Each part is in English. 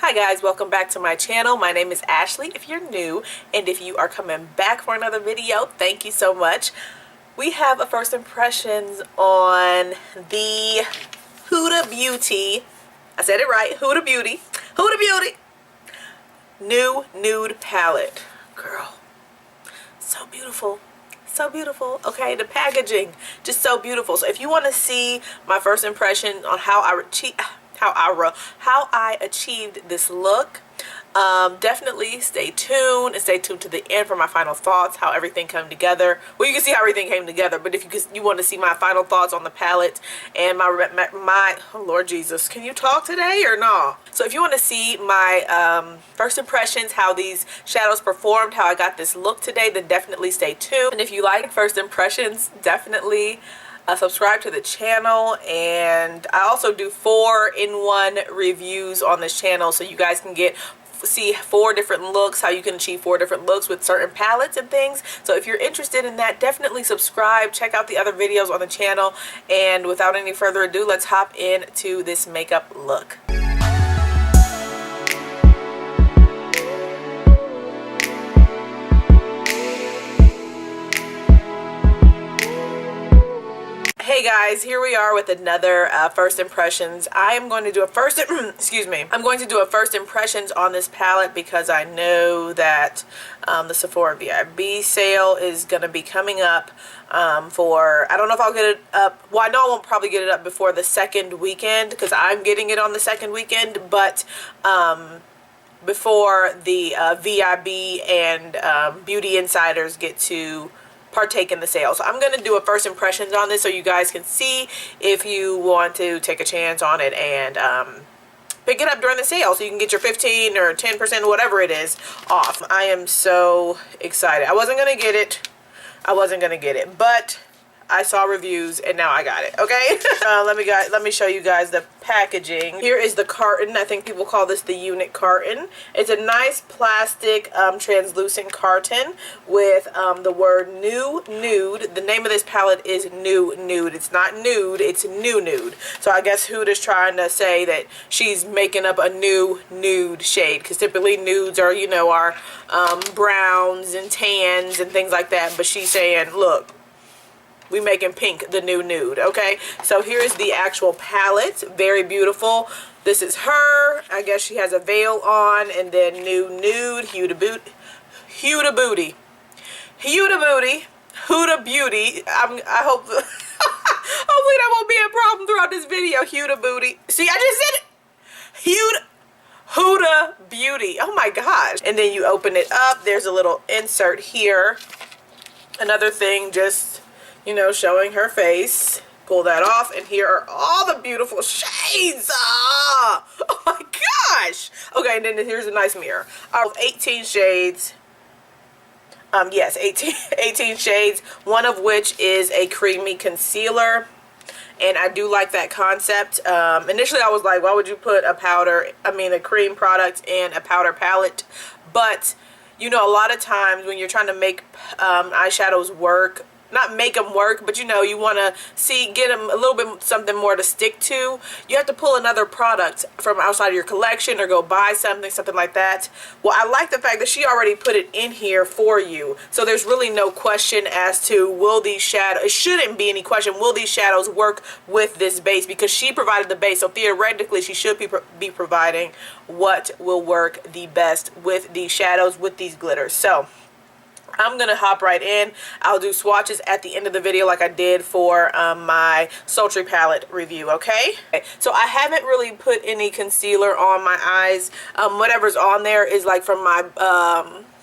Hi guys, welcome back to my channel. My name is Ashley if you're new, and if you are coming back for another video, thank you so much. We have a first impressions on the Huda Beauty, I said it right, Huda Beauty new nude palette. Girl, so beautiful. So beautiful. Okay, the packaging just so beautiful. So if you want to see my first impression on how I achieved this look, definitely stay tuned and stay tuned to the end for my final thoughts, how everything came together. Well, you can see how everything came together, but if you want to see my final thoughts on the palette and my oh Lord Jesus, can you talk today or no? So if you want to see my first impressions, how these shadows performed, how I got this look today, then definitely stay tuned. And if you like first impressions, definitely subscribe to the channel. And I also do 4-in-1 reviews on this channel, so you guys can see 4 different looks, how you can achieve 4 different looks with certain palettes and things. So if you're interested in that, definitely subscribe, check out the other videos on the channel, and without any further ado, let's hop into this makeup look. Hey guys, here we are with another first impressions. I am going to do a first excuse me. I'm going to do a first impressions on this palette because I know that the Sephora VIB sale is going to be coming up for, I don't know if I'll get it up. Well, I know I won't probably get it up before the second weekend because I'm getting it on the second weekend, but before the VIB and Beauty Insiders get to partake in the sale. So I'm going to do a first impressions on this so you guys can see if you want to take a chance on it and pick it up during the sale so you can get your 15 or 10% whatever it is off. I am so excited. I wasn't going to get it, but I saw reviews and now I got it. Okay. Let me show you guys the packaging. Here is the carton. I think people call this the unit carton. It's a nice plastic translucent carton with the word new nude. The name of this palette is new nude. It's not nude, it's new nude. So I guess Huda's trying to say that she's making up a new nude shade, because typically nudes are, you know, our browns and tans and things like that, but she's saying, look, we making pink the new nude. Okay, so here's the actual palette. Very beautiful. This is her. I guess she has a veil on, and then new nude, Huda Beauty. I hope hopefully that won't be a problem throughout this video. Huda Beauty. See, I just said it. Huda Beauty. Oh my gosh. And then you open it up. There's a little insert here. Another thing, just, you know, showing her face. Pull that off, and here are all the beautiful shades. Oh my gosh. Okay, and then here's a nice mirror. 18 shades. Yes, 18 shades, one of which is a creamy concealer. And I do like that concept. Initially I was like, why would you put a cream product in a powder palette? But you know, a lot of times when you're trying to make eyeshadows work, not make them work, but you know, you want to get them a little bit something more to stick to, you have to pull another product from outside of your collection or go buy something like that. Well, I like the fact that she already put it in here for you, so there's really no question as to will these shadows, it shouldn't be any question, will these shadows work with this base, because she provided the base, so theoretically she should be providing what will work the best with these shadows, with these glitters. So I'm going to hop right in. I'll do swatches at the end of the video like I did for my sultry palette review, okay? So I haven't really put any concealer on my eyes. Whatever's on there is like from my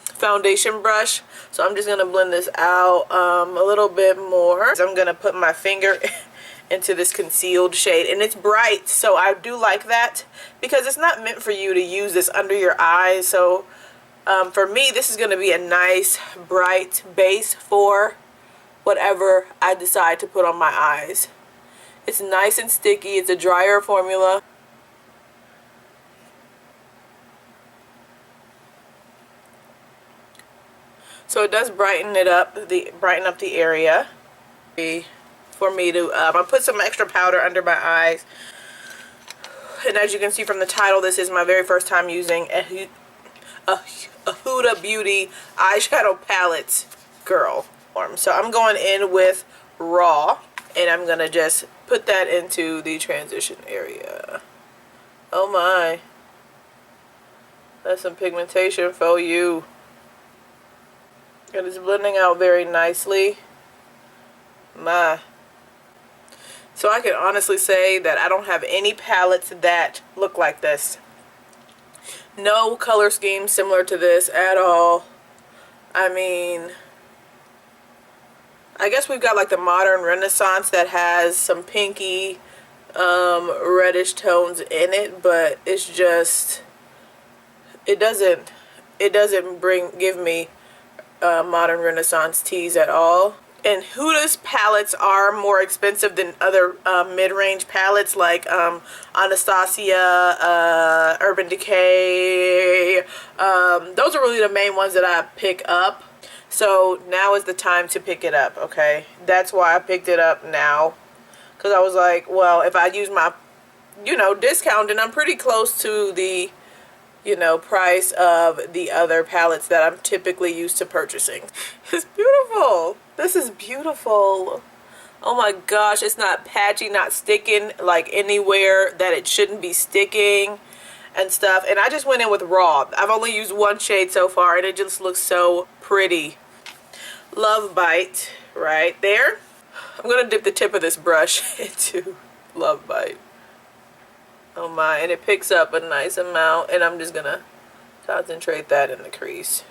foundation brush. So I'm just going to blend this out a little bit more. So I'm going to put my finger into this concealed shade, and it's bright, so I do like that because it's not meant for you to use this under your eyes. So for me, this is going to be a nice bright base for whatever I decide to put on my eyes. It's nice and sticky. It's a drier formula. So it does brighten up the area for me to I put some extra powder under my eyes And as you can see from the title, this is my very first time using a Huda Beauty eyeshadow palette, girl. So I'm going in with Raw, and I'm going to just put that into the transition area. Oh my. That's some pigmentation for you. It is blending out very nicely. My. So I can honestly say that I don't have any palettes that look like this. No color scheme similar to this at all. I mean, I guess we've got like the Modern Renaissance that has some pinky, reddish tones in it, but it's just, it doesn't give me Modern Renaissance tease at all. And Huda's palettes are more expensive than other mid-range palettes like Anastasia, Urban Decay. Those are really the main ones that I pick up. So now is the time to pick it up, okay? That's why I picked it up now. Because I was like, well, if I use my, discount, then I'm pretty close to the, price of the other palettes that I'm typically used to purchasing. It's beautiful. This is beautiful. Oh my gosh, it's not patchy, not sticking like anywhere that it shouldn't be sticking and stuff. And I just went in with Raw. I've only used one shade so far, and it just looks so pretty. Love Bite right there. I'm gonna dip the tip of this brush into Love Bite. Oh my, and it picks up a nice amount, and I'm just gonna concentrate that in the crease.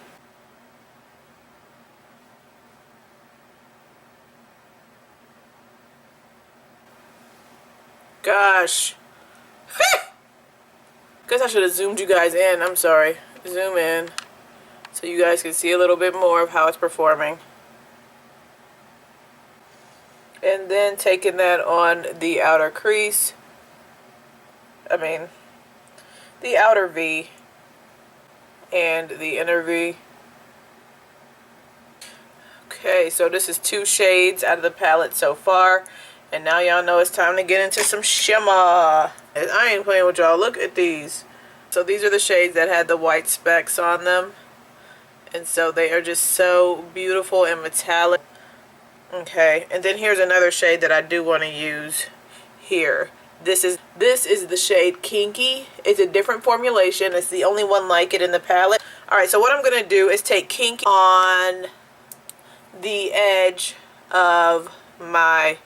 Gosh. Guess I should have zoomed you guys in. I'm sorry. Zoom in so you guys can see a little bit more of how it's performing. And then taking that on the outer crease. The outer V and the inner V. Okay, so this is 2 shades out of the palette so far. And now y'all know it's time to get into some shimmer. And I ain't playing with y'all. Look at these. So these are the shades that had the white specks on them. And so they are just so beautiful and metallic. Okay, and then here's another shade that I do want to use here. This is the shade Kinky. It's a different formulation. It's the only one like it in the palette. Alright, so what I'm going to do is take Kinky on the edge of my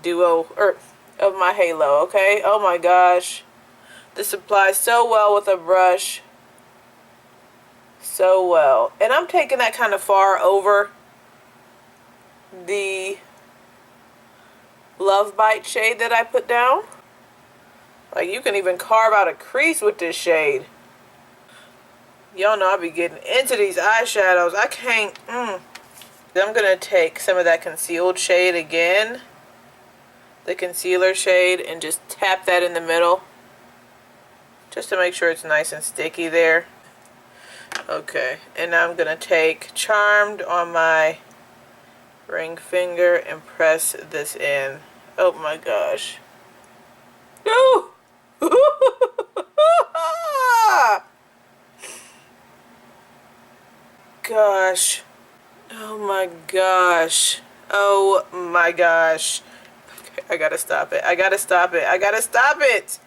of my halo, okay? Oh my gosh. This applies so well with a brush. So well. And I'm taking that kind of far over the Love Bite shade that I put down. Like, you can even carve out a crease with this shade. Y'all know I be getting into these eyeshadows. I can't. I'm going to take some of that concealed shade again. The concealer shade, and just tap that in the middle. Just to make sure it's nice and sticky there. Okay, and now I'm going to take Charmed on my ring finger and press this in. Oh my gosh. No! Gosh. Oh my gosh. Oh my gosh. Okay, I gotta stop it. I gotta stop it. I gotta stop it.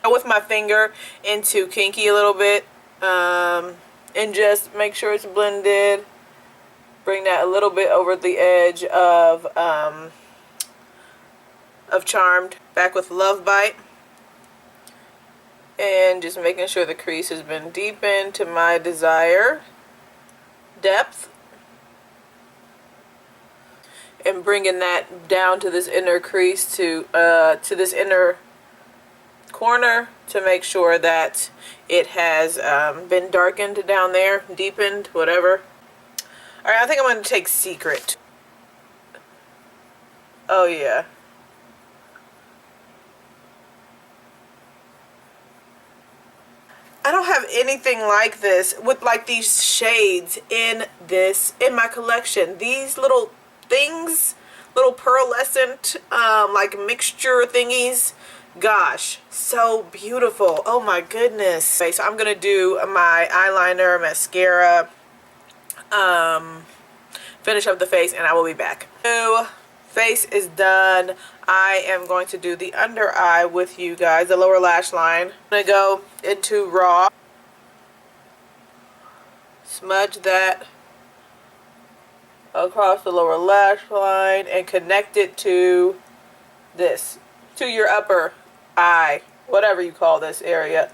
With my finger into Kinky a little bit. And just make sure it's blended. Bring that a little bit over the edge of Charmed. Back with Love Bite. And just making sure the crease has been deepened to my desired depth. And bringing that down to this inner crease, to this inner corner, to make sure that it has been darkened down there, deepened, whatever. Alright, I think I'm going to take Secret. Oh yeah. I don't have anything like this with like these shades in my collection. These little things, little pearlescent like mixture thingies gosh, so beautiful. Oh my goodness. Okay, so I'm gonna do my eyeliner, mascara, finish up the face, and I will be back. So, face is done. I am going to do the under eye with you guys, the lower lash line. I'm gonna go into raw, smudge that across the lower lash line and connect it to this, to your upper eye, whatever you call this area.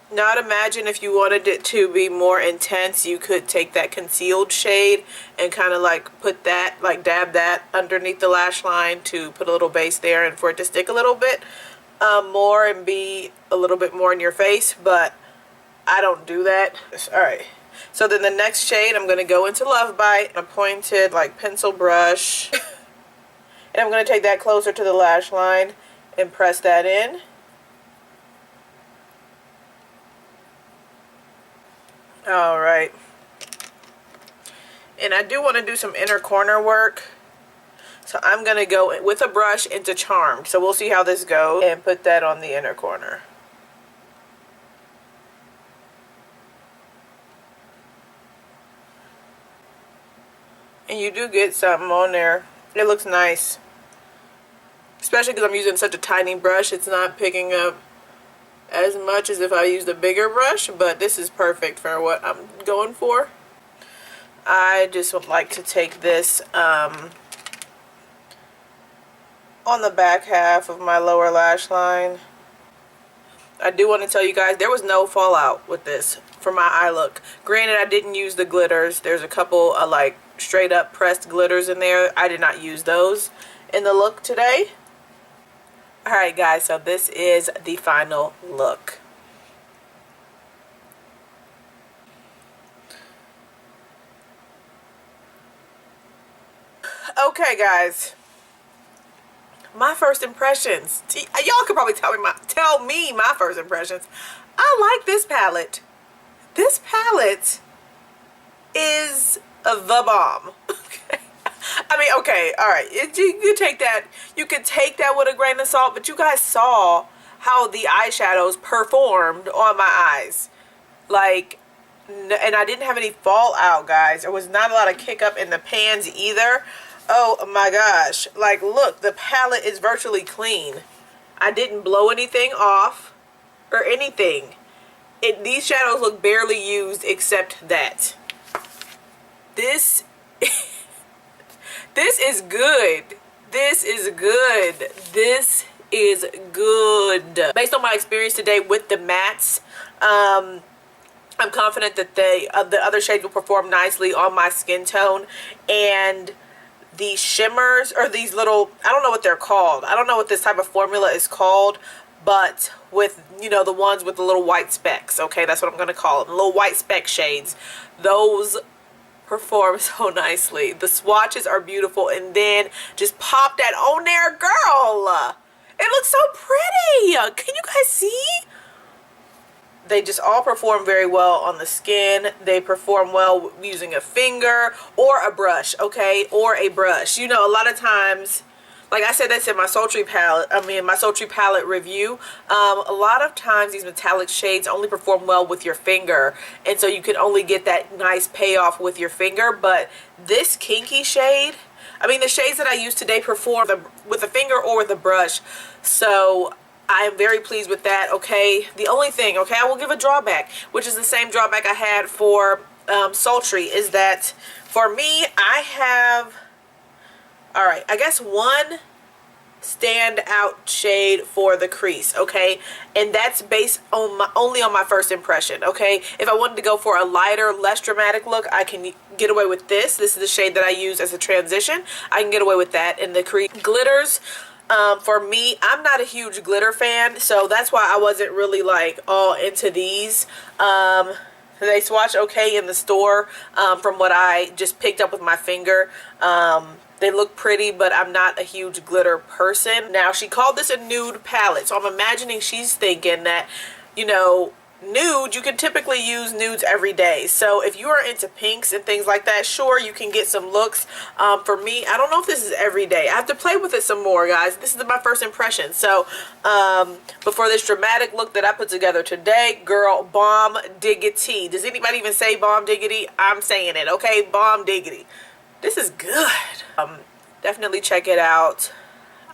Now I'd imagine if you wanted it to be more intense, you could take that concealed shade and kind of like put that, like dab that underneath the lash line to put a little base there and for it to stick a little bit more and be a little bit more in your face, but I don't do that. Alright, so then the next shade I'm going to go into Love Bite, a pointed like pencil brush, and I'm going to take that closer to the lash line and press that in. Alright, and I do want to do some inner corner work, so I'm going to go with a brush into Charmed, so we'll see how this goes, and put that on the inner corner. And you do get something on there. It looks nice, especially because I'm using such a tiny brush. It's not picking up as much as if I used a bigger brush, but this is perfect for what I'm going for. I just would like to take this on the back half of my lower lash line. I do want to tell you guys there was no fallout with this for my eye look. Granted, I didn't use the glitters. There's a couple of like straight up pressed glitters in there. I did not use those in the look today. Alright guys, so this is the final look. Okay guys, my first impressions. Y'all could probably tell me my first impressions. I like this palette. This palette is the bomb. Okay. I mean, okay, all right. You could take that with a grain of salt, but you guys saw how the eyeshadows performed on my eyes. Like, and I didn't have any fallout, guys. There was not a lot of kick up in the pans either. Oh my gosh. Like, look, the palette is virtually clean. I didn't blow anything off or anything. These shadows look barely used except that. This this is good. This is good. This is good. Based on my experience today with the mattes, I'm confident that the other shades will perform nicely on my skin tone. And the shimmers, or these little, I don't know what they're called. I don't know what this type of formula is called, but with, you know, the ones with the little white specks, okay, that's what I'm going to call them, little white speck shades. Those perform so nicely. The swatches are beautiful, and then just pop that on there, girl. It looks so pretty. Can you guys see? They just all perform very well on the skin. They perform well using a finger or a brush, okay? Or a brush. You know, a lot of times, like I said, that's in my sultry palette. My sultry palette review. A lot of times these metallic shades only perform well with your finger, and so you can only get that nice payoff with your finger. But this kinky shade, the shades that I used today perform with a finger or with a brush. So I am very pleased with that, okay? The only thing, okay, I will give a drawback, which is the same drawback I had for sultry, is that for me, I have, alright, I guess one standout shade for the crease, okay? And that's based on only on my first impression, okay? If I wanted to go for a lighter, less dramatic look, I can get away with this. This is the shade that I use as a transition. I can get away with that. And the crease glitters, for me, I'm not a huge glitter fan, so that's why I wasn't really like all into these. They swatch okay in the store, from what I just picked up with my finger. They look pretty, but I'm not a huge glitter person. Now, she called this a nude palette, so I'm imagining she's thinking that, you know, nude, you can typically use nudes every day. So if you are into pinks and things like that, sure, you can get some looks. For me, I don't know if this is every day. I have to play with it some more, guys. This is my first impression. So but for this dramatic look that I put together today, girl, bomb diggity. Does anybody even say bomb diggity? I'm saying it, okay? Bomb diggity. This is good. Definitely check it out.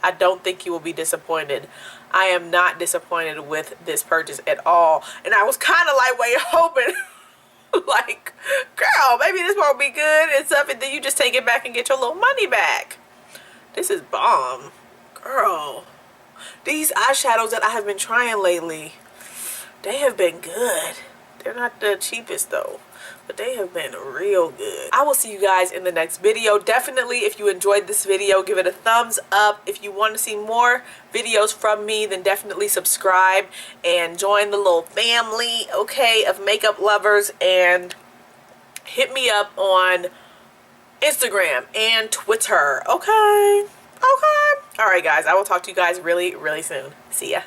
I don't think you will be disappointed. I am not disappointed with this purchase at all. And I was kind of like, wait, hoping, like, girl, maybe this won't be good and stuff. And then you just take it back and get your little money back. This is bomb. Girl, these eyeshadows that I have been trying lately, they have been good. They're not the cheapest though, but they have been real good. I will see you guys in the next video. Definitely, if you enjoyed this video, give it a thumbs up. If you want to see more videos from me, then definitely subscribe and join the little family, okay, of makeup lovers. And hit me up on Instagram and Twitter, okay? Okay. All right, guys, I will talk to you guys really, really soon. See ya.